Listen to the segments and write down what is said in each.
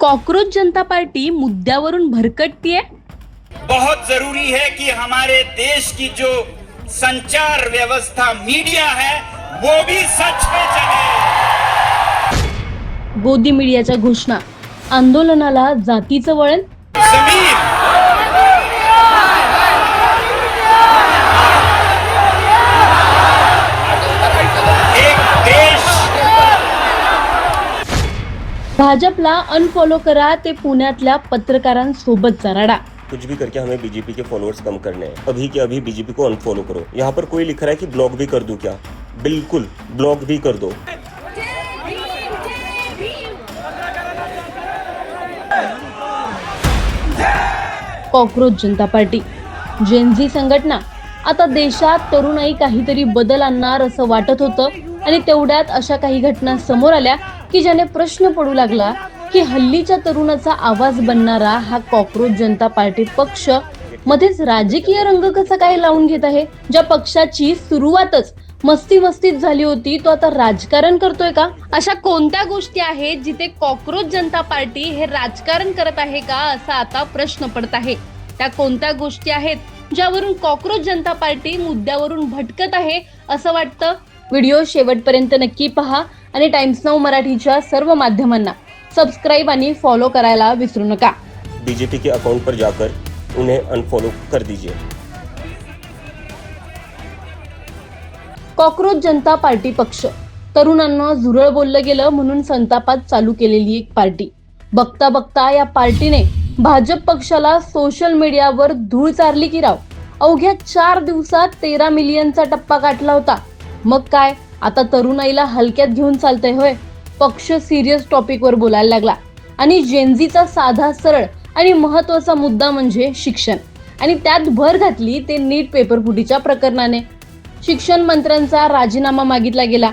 Cockroach जनता party मुद्द्यावरून भरकटतीये। बहुत जरूरी है कि हमारे देश की जो संचार व्यवस्था मीडिया है वो भी सच पे चले। गोदी मीडियाच्या घोषणा, आंदोलनाला जातीचं वळण। भाजपला अनफॉलो करा ते पुण्यातल्या पत्रकारांसोबतचा राडा। कुछ भी करके हमें बीजेपी के फॉलोअर्स कम करने हैं। अभी के अभी बीजेपी को अनफॉलो करो। यहाँ पर कोई लिख रहा है कि ब्लॉक भी कर दूं क्या? बिल्कुल ब्लॉक भी कर दो। कॉकरोच जनता पार्टी जेनझी संघटना। आता देशात तरुणाई काहीतरी बदल आणणार असं वाटत होतं आणि तेवढ्यात अशा काही घटना समोर आल्या की ज्याने प्रश्न पडू लागला की हल्लीच्या तरुणाचा आवाज बनणारा हा कॉकरोच जनता पार्टी पक्ष मध्येच राजकीय रंग कसा काय लावून घेत आहे। ज्या पक्षाची सुरुवातच मस्तीत झाली होती तो आता राजकारण करतोय का? अशा कोणत्या गोष्टी आहेत जिथे कॉकरोच जनता पार्टी हे राजकारण करत आहे का असा आता प्रश्न पडत आहे। त्या कोणत्या गोष्टी आहेत ज्यावरून कॉकरोच जनता पार्टी मुद्द्यावरून भटकत आहे असं वाटतं? व्हिडिओ शेवटपर्यंत नक्की पहा आणि टाइम्स नाऊ मराठीच्या सर्व माध्यमांना सब्सक्राइब आणि फॉलो करायला विसरू नका। बीजेपी के अकाउंट पर जाकर उन्हें अनफॉलो कर दीजिए। कॉकरोच जनता पार्टी पक्ष तरुणांना झुरळ बोललं गेलं म्हणून संतापात चालू केलेली एक पार्टी। बघता बघता या पार्टीने भाजप पक्षाला सोशल मीडियावर धूळ चारली की राव। अवघ्या 4 दिवसात 13 मिलियनचा टप्पा गाठला होता। मग काय आता तरुणाईला हलक्यात घेऊन चालतंय होय? पक्ष सिरियस टॉपिकवर बोलायला लागला आणि जेनझीचा साधा सरळ आणि महत्त्वाचा मुद्दा म्हणजे शिक्षण, आणि त्यात भर घातली ते नीट पेपर फुटीच्या प्रकरणाने। शिक्षण मंत्र्यांचा राजीनामा मागितला गेला,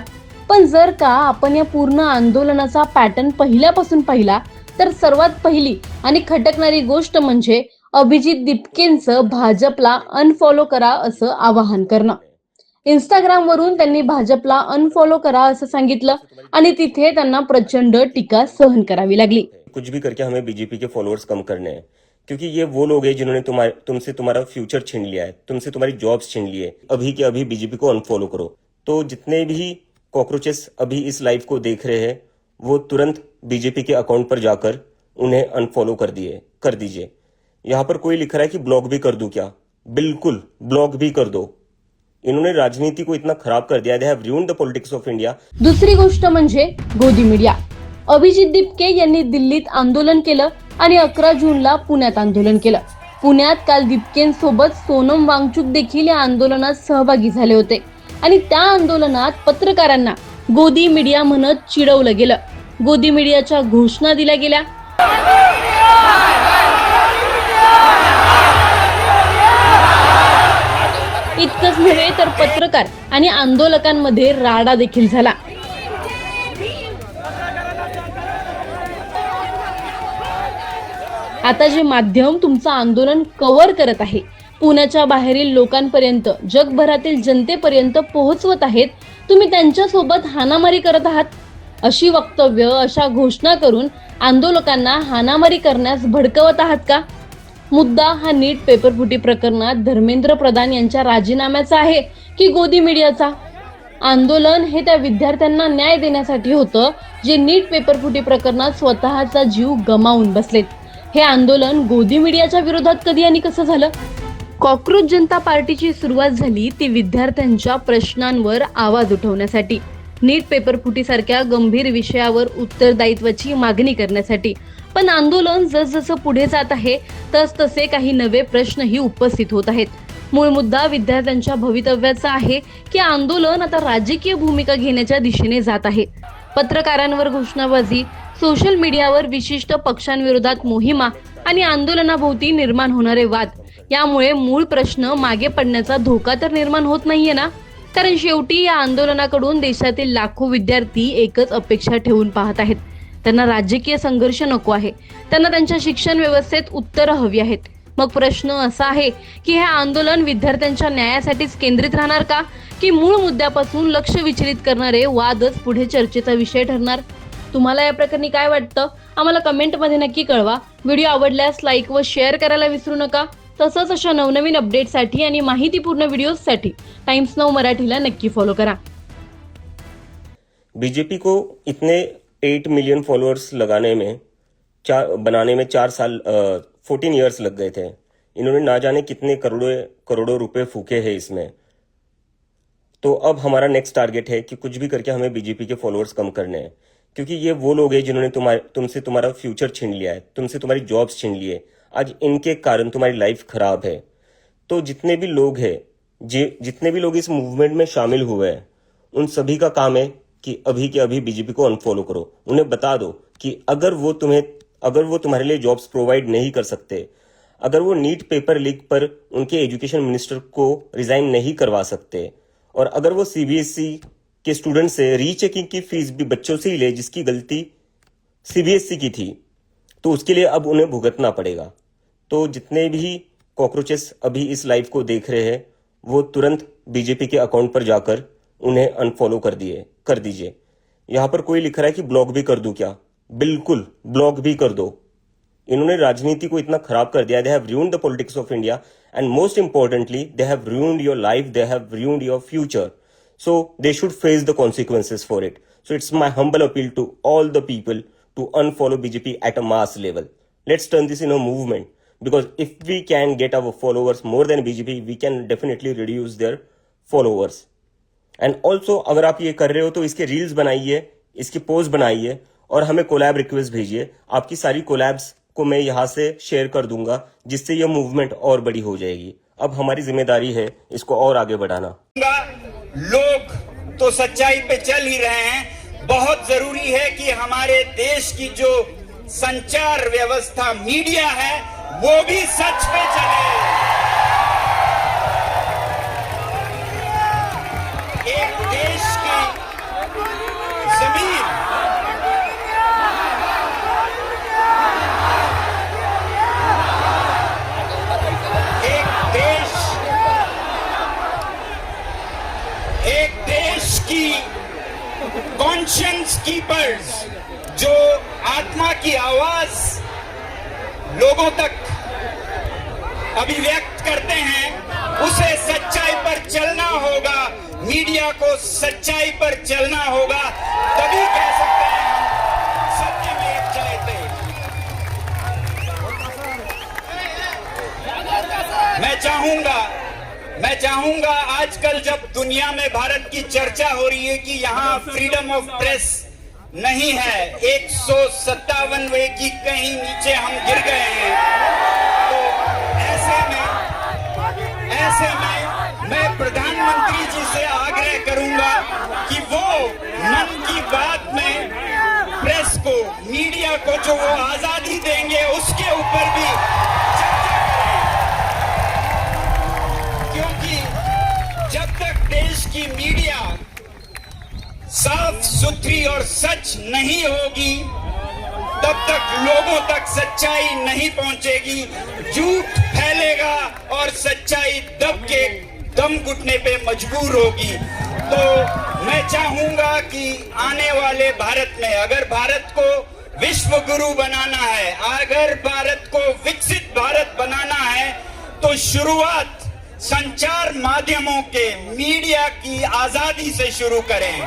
पण जर का आपण या पूर्ण आंदोलनाचा पॅटर्न पहिल्यापासून पाहिला तर सर्वात पहिली आणि खटकणारी गोष्ट म्हणजे अभिजित दिपकेंचं भाजपला अनफॉलो करा असं आवाहन करणं। इंस्टाग्राम वरून त्यांनी भाजपला अनफॉलो करा असं सांगितलं आणि तिथे त्यांना प्रचंड टीका सहन करावी लागली। कुछ भी करके हमें बीजेपी के फॉलोअर्स कम करने हैं, क्योंकि ये वो लोग हैं जिन्होंने तुमसे तुम्हारा फ्यूचर छीन लिया है, तुमसे तुम्हारी जॉब्स छीन ली है। अभी के अभी बीजेपी को अनफॉलो करो। तो जितने भी कॉकरोचेस अभी इस लाइव को देख रहे हैं वो तुरंत बीजेपी के अकाउंट पर जाकर उन्हें अनफॉलो कर दीजिए। यहाँ पर कोई लिख रहा है कि ब्लॉक भी कर दूं क्या? बिल्कुल ब्लॉक भी कर दो। इन्होंने राजनीति को इतना खराब कर दिया, they have ruined the politics of India। दुसरी गोष्ट म्हणजे गोदी मीडिया। अभिजित दिपके यांनी दिल्लीत आंदोलन केलं आणि 11 जूनला पुण्यात आंदोलन केलं। पुण्यात काल दिपकेंसोबत सोनम वांगचुक देखील या आंदोलनात सहभागी झाले होते आणि त्या आंदोलनात पत्रकारांना गोदी मीडिया म्हणत चिडवलं गेलं। गोदी मीडियाच्या घोषणा दिल्या गेल्या। इतकंच नव्हे तर पत्रकार आणि आंदोलकांमध्ये राडा देखील झाला। आता जे माध्यम तुमचं आंदोलन कव्हर करत आहे, पुण्याच्या बाहेरील लोकांपर्यंत, जगभरातील जनतेपर्यंत पोहोचवत आहेत, तुम्ही त्यांच्यासोबत हाणामारी करत आहात। अशी वक्तव्य, अशा घोषणा करून आंदोलकांना हाणामारी करण्यास भडकवत आहात का? मुद्दा हा नीट पेपरफुटी प्रकरणात धर्मेंद्र प्रधान यांच्या राजीनाम्याचा आहे की गोदी मीडियाचा? आंदोलन हे त्या विद्यार्थ्यांना न्याय देण्यासाठी होतं जे नीट पेपरफुटी प्रकरणात स्वतःचा जीव गमावून बसलेत। हे आंदोलन गोदी मीडियाच्या विरोधात कधी आणि कसं झालं? कॉकरोच जनता पार्टीची सुरुवात झाली ती विद्यार्थ्यांच्या प्रश्नांवर आवाज उठवण्यासाठी, नीट पेपरफुटीसारख्या गंभीर विषयावर उत्तरदायित्वाची मागणी करण्यासाठी। पण आंदोलन जसजसं पुढे जात आहे तसतसे काही नवे प्रश्नही उपस्थित होत आहेत। मूळ मुद्दा विद्यार्थ्यांच्या भवितव्याचा आहे की आंदोलन आता राजकीय भूमिका घेण्याच्या दिशेने जात आहे। पत्रकारांवर घोषणाबाजी, सोशल मीडियावर विशिष्ट पक्षांविरोधात मोहिमा आणि आंदोलनाभोवती निर्माण होणारे वाद, यामुळे मूळ प्रश्न मागे पडण्याचा धोका तर निर्माण होत नाहीये ना? कारण शेवटी या आंदोलनाकडून देशातील लाखो विद्यार्थी एकच अपेक्षा ठेवून पाहत आहेत। त्यांना राजकीय संघर्ष नको आहे, त्यांना त्यांच्या शिक्षण व्यवस्थेत उत्तरं हवी आहेत। मग प्रश्न असा आहे की हे आंदोलन विद्यार्थ्यांच्या न्यायासाठीच केंद्रित राहणार का, की मूळ मुद्द्यापासून लक्ष विचलित करणारे वादच पुढे चर्चेचा विषय ठरणार? तुम्हाला या प्रकरणी काय वाटतं आम्हाला कमेंटमध्ये नक्की कळवा. व्हिडिओ आवडल्यास लाईक व शेअर करायला विसरू नका. तसंच अशा नवनवीन अपडेट्ससाठी आणि माहितीपूर्ण व्हिडिओजसाठी टाइम्स नाऊ मराठीला नक्की फॉलो करा. बीजेपी को इतने 8 मिलियन फॉलोअर्स बनाने में 14 इयर्स लग गए थे. इन्होंने ना जाने कितने करोड़ों रुपए फूके हैं इसमें. तो अब हमारा नेक्स्ट टारगेट है कि कुछ भी करके हमें बीजेपी के फॉलोअर्स कम करने हैं, क्योंकि ये वो लोग हैं जिन्होंने तुमसे तुम्हारा फ्यूचर छीन लिया है, तुमसे तुम्हारी जॉब्स छीन लिए. आज इनके कारण तुम्हारी लाइफ खराब है. तो जितने भी लोग हैं, जितने भी लोग इस मूवमेंट में शामिल हुए हैं, उन सभी का काम है कि अभी के अभी बीजेपी को अनफॉलो करो. उन्हें बता दो कि अगर वो तुम्हारे लिए जॉब्स प्रोवाइड नहीं कर सकते, अगर वो नीट पेपर लीक पर उनके एजुकेशन मिनिस्टर को रिजाइन नहीं करवा सकते, और अगर वो सीबीएसई के स्टूडेंट से रीचेकिंग की फीस भी बच्चों से ही ले जिसकी गलती सीबीएसई की थी, तो उसके लिए अब उन्हें भुगतना पड़ेगा. तो जितने भी कॉकरोचेस अभी इस लाइव को देख रहे हैं, वो तुरंत बीजेपी के अकाउंट पर जाकर उन्हें अनफॉलो कर दीजिए. यहां पर कोई लिख रहा है कि ब्लॉक भी कर दूं क्या? बिल्कुल ब्लॉक भी कर दो. इन्होंने राजनीति को इतना खराब कर दिया. They have ruined the politics of India, and most importantly they have ruined your life, they have ruined your future. So they should face the consequences for it. So it's my humble appeal to all the people to unfollow BJP at a mass level. Let's turn this in a movement, because if we can get our followers more than BJP, we can definitely reduce their followers. And also अगर आप ये कर रहे हो तो इसके reels बनाइए, इसकी पोस्ट बनाइए और हमें कोलैब रिक्वेस्ट भेजिए. आपकी सारी कोलैब्स को मैं यहाँ से शेयर कर दूंगा, जिससे यह मूवमेंट और बड़ी हो जाएगी. अब हमारी जिम्मेदारी है इसको और आगे बढ़ाना. लोग तो सच्चाई पे चल ही रहे हैं. बहुत जरूरी है कि हमारे देश की जो संचार व्यवस्था मीडिया है वो भी सच पे चले. एक देश की जमीन, एक देश की कॉन्शियंस कीपर्स जो आत्मा की आवाज लोगों तक अभिव्यक्त करते हैं, उसे सच्चाई पर चलना होगा. मीडिया को सच्चाई पर चलना होगा, तभी कह सकते हैं हम सत्य में एक जयते. मैं चाहूंगा आजकल जब दुनिया में भारत की चर्चा हो रही है कि यहाँ फ्रीडम ऑफ प्रेस नहीं है, 157वें की कहीं नीचे हम गिर गए हैं, तो ऐसे में मैं प्रधानमंत्री जी से आग्रह करूंगा कि वो मन की बात में प्रेस को, मीडिया को जो वो आजादी देंगे उसके ऊपर भी जब तक देश की मीडिया साफ सुथरी और सच नहीं होगी, तब तक लोगों तक सच्चाई नहीं पहुंचेगी. झूठ फैलेगा और सच्चाई दम घुटने पे मजबूर होगी. तो मैं चाहूंगा कि आने वाले भारत में अगर भारत को विश्व गुरु बनाना है, अगर भारत को विकसित भारत बनाना है, तो शुरुआत संचार माध्यमों के, मीडिया की आजादी से शुरू करें.